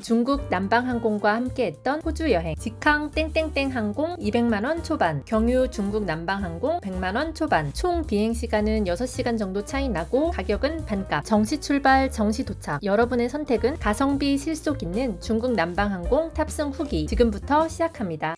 중국 남방항공과 함께했던 호주 여행. 직항 땡땡땡 항공 200만원 초반, 경유 중국 남방항공 100만원 초반. 총 비행시간은 6시간 정도 차이 나고 가격은 반값. 정시 출발, 정시 도착. 여러분의 선택은 가성비 실속 있는 중국 남방항공 탑승 후기. 지금부터 시작합니다.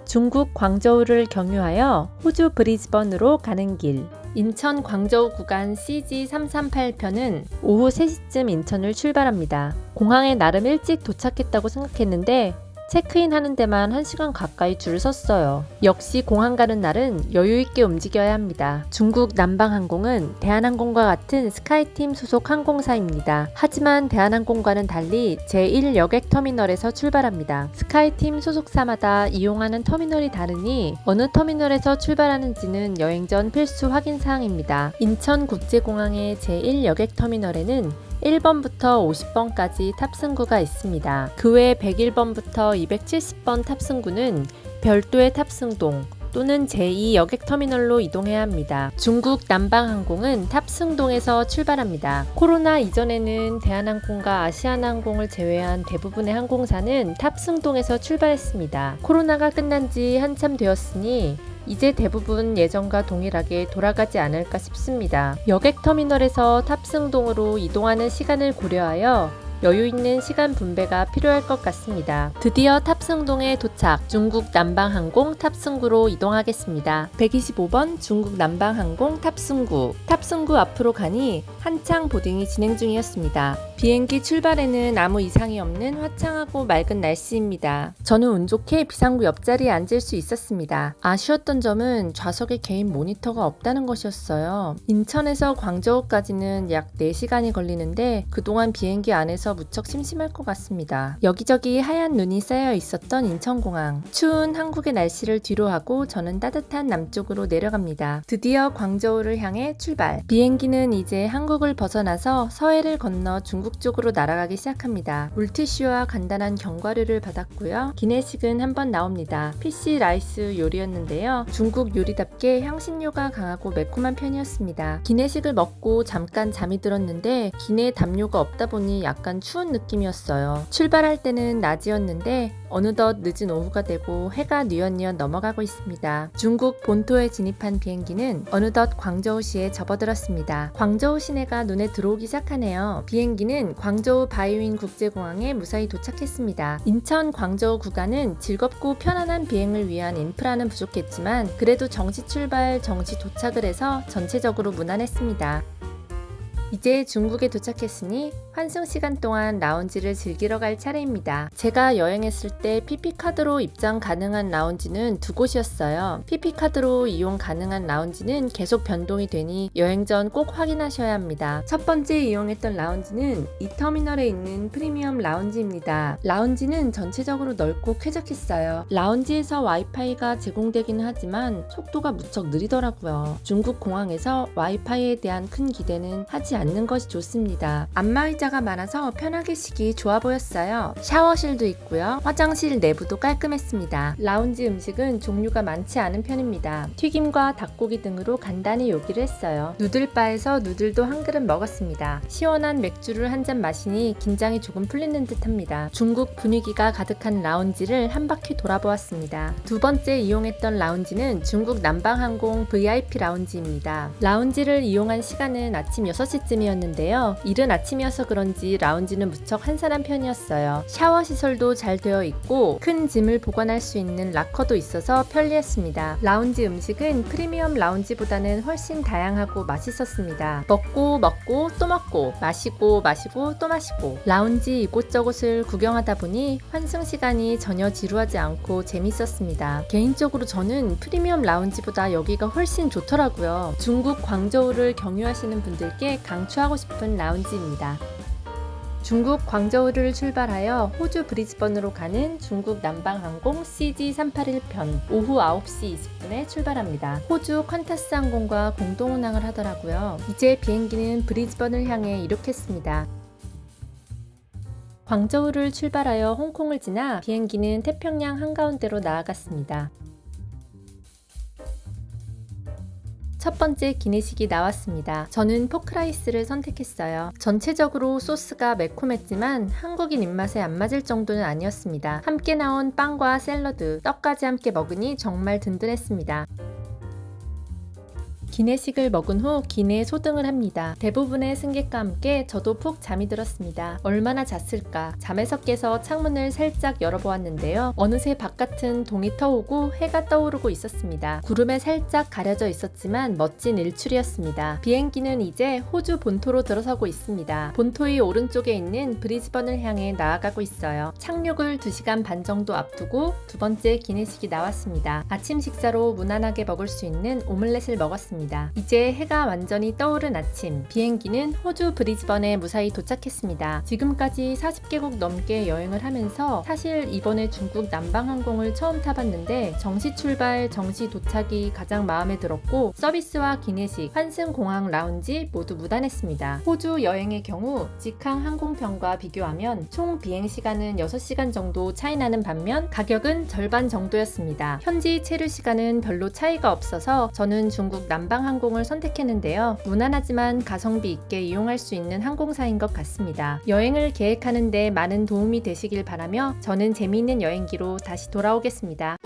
중국 광저우를 경유하여 호주 브리즈번으로 가는 길. 인천 광저우 구간 CG338편은 오후 3시쯤 인천을 출발합니다. 공항에 나름 일찍 도착했다고 생각했는데 체크인 하는 데만 1시간 가까이 줄을 섰어요. 역시 공항 가는 날은 여유있게 움직여야 합니다. 중국 남방항공은 대한항공과 같은 스카이팀 소속 항공사입니다. 하지만 대한항공과는 달리 제1여객터미널에서 출발합니다. 스카이팀 소속사마다 이용하는 터미널이 다르니 어느 터미널에서 출발하는지는 여행 전 필수 확인사항입니다. 인천국제공항의 제1여객터미널에는 1번부터 50번까지 탑승구가 있습니다. 그 외 101번부터 270번 탑승구는 별도의 탑승동 또는 제2여객터미널로 이동해야 합니다. 중국 남방항공은 탑승동에서 출발합니다. 코로나 이전에는 대한항공과 아시아나항공을 제외한 대부분의 항공사는 탑승동에서 출발했습니다. 코로나가 끝난 지 한참 되었으니 이제 대부분 예전과 동일하게 돌아가지 않을까 싶습니다. 여객터미널에서 탑승동으로 이동하는 시간을 고려하여 여유있는 시간 분배가 필요할 것 같습니다. 드디어 탑승동에 도착. 중국 남방항공 탑승구로 이동하겠습니다. 125번 중국 남방항공 탑승구. 탑승구 앞으로 가니 한창 보딩이 진행 중이었습니다. 비행기 출발에는 아무 이상이 없는 화창하고 맑은 날씨입니다. 저는 운 좋게 비상구 옆자리에 앉을 수 있었습니다. 아쉬웠던 점은 좌석에 개인 모니터가 없다는 것이었어요. 인천에서 광저우까지는 약 4시간이 걸리는데 그동안 비행기 안에서 무척 심심할 것 같습니다. 여기저기 하얀 눈이 쌓여 있었던 인천공항. 추운 한국의 날씨를 뒤로하고 저는 따뜻한 남쪽으로 내려갑니다. 드디어 광저우를 향해 출발. 비행기는 이제 한국을 벗어나서 서해를 건너 중국 쪽으로 날아가기 시작합니다. 물티슈와 간단한 견과류를 받았고요. 기내식은 한번 나옵니다. 피쉬 라이스 요리였는데요. 중국 요리답게 향신료가 강하고 매콤한 편이었습니다. 기내식을 먹고 잠깐 잠이 들었는데 기내에 담요가 없다 보니 약간 추운 느낌이었어요. 출발할 때는 낮이었는데 어느덧 늦은 오후가 되고 해가 뉘엿뉘엿 넘어가고 있습니다. 중국 본토에 진입한 비행기는 어느덧 광저우시에 접어들었습니다. 광저우 시내가 눈에 들어오기 시작하네요. 비행기는 광저우 바이윈 국제공항에 무사히 도착했습니다. 인천 광저우 구간은 즐겁고 편안한 비행을 위한 인프라는 부족했지만 그래도 정시 출발, 정시 도착을 해서 전체적으로 무난했습니다. 이제 중국에 도착했으니 환승 시간 동안 라운지를 즐기러 갈 차례입니다. 제가 여행했을 때 PP카드로 입장 가능한 라운지는 2곳이었어요. PP카드로 이용 가능한 라운지는 계속 변동이 되니 여행 전 꼭 확인하셔야 합니다. 첫 번째 이용했던 라운지는 이 터미널에 있는 프리미엄 라운지입니다. 라운지는 전체적으로 넓고 쾌적했어요. 라운지에서 와이파이가 제공되기는 하지만 속도가 무척 느리더라고요. 중국 공항에서 와이파이에 대한 큰 기대는 하지 않는 것이 좋습니다. 안마의자가 많아서 편하게 쉬기 좋아 보였어요. 샤워실도 있고요. 화장실 내부도 깔끔했습니다. 라운지 음식은 종류가 많지 않은 편입니다. 튀김과 닭고기 등으로 간단히 요기를 했어요. 누들바에서 누들도 한 그릇 먹었습니다. 시원한 맥주를 한 잔 마시니 긴장이 조금 풀리는 듯합니다. 중국 분위기가 가득한 라운지를 한 바퀴 돌아보았습니다. 두 번째 이용했던 라운지는 중국 남방항공 VIP 라운지입니다. 라운지를 이용한 시간은 아침 6시쯤 이었는데요. 이른 아침이어서 그런지 라운지는 무척 한산한 편이었어요. 샤워 시설도 잘 되어 있고 큰 짐을 보관할 수 있는 락커도 있어서 편리했습니다. 라운지 음식은 프리미엄 라운지보다는 훨씬 다양하고 맛있었습니다. 먹고 또 먹고 마시고 또 마시고 라운지 이곳저곳을 구경하다 보니 환승 시간이 전혀 지루하지 않고 재밌었습니다. 개인적으로 저는 프리미엄 라운지보다 여기가 훨씬 좋더라고요. 중국 광저우를 경유하시는 분들께 강추하고 싶은 라운지입니다. 중국 광저우를 출발하여 호주 브리즈번으로 가는 중국 남방항공 CG381편 오후 9시 20분에 출발합니다. 호주 퀀타스 항공과 공동 운항을 하더라고요. 이제 비행기는 브리즈번을 향해 이륙했습니다. 광저우를 출발하여 홍콩을 지나 비행기는 태평양 한가운데로 나아갔습니다. 첫 번째 기내식이 나왔습니다. 저는 포크라이스를 선택했어요. 전체적으로 소스가 매콤했지만 한국인 입맛에 안 맞을 정도는 아니었습니다. 함께 나온 빵과 샐러드, 떡까지 함께 먹으니 정말 든든했습니다. 기내식을 먹은 후 기내에 소등을 합니다. 대부분의 승객과 함께 저도 푹 잠이 들었습니다. 얼마나 잤을까? 잠에서 깨서 창문을 살짝 열어보았는데요. 어느새 바깥은 동이 터오고 해가 떠오르고 있었습니다. 구름에 살짝 가려져 있었지만 멋진 일출이었습니다. 비행기는 이제 호주 본토로 들어서고 있습니다. 본토의 오른쪽에 있는 브리즈번을 향해 나아가고 있어요. 착륙을 2시간 반 정도 앞두고 두 번째 기내식이 나왔습니다. 아침 식사로 무난하게 먹을 수 있는 오믈렛을 먹었습니다. 이제 해가 완전히 떠오른 아침, 비행기는 호주 브리즈번에 무사히 도착했습니다. 지금까지 40개국 넘게 여행을 하면서 사실 이번에 중국 남방항공을 처음 타봤는데 정시 출발, 정시 도착이 가장 마음에 들었고 서비스와 기내식, 환승공항 라운지 모두 무난했습니다. 호주 여행의 경우 직항 항공편과 비교하면 총 비행시간은 6시간 정도 차이 나는 반면 가격은 절반 정도였습니다. 현지 체류 시간은 별로 차이가 없어서 저는 중국 남방항공을 선택했는데요. 무난하지만 가성비 있게 이용할 수 있는 항공사인 것 같습니다. 여행을 계획하는 데 많은 도움이 되시길 바라며 저는 재미있는 여행기로 다시 돌아오겠습니다.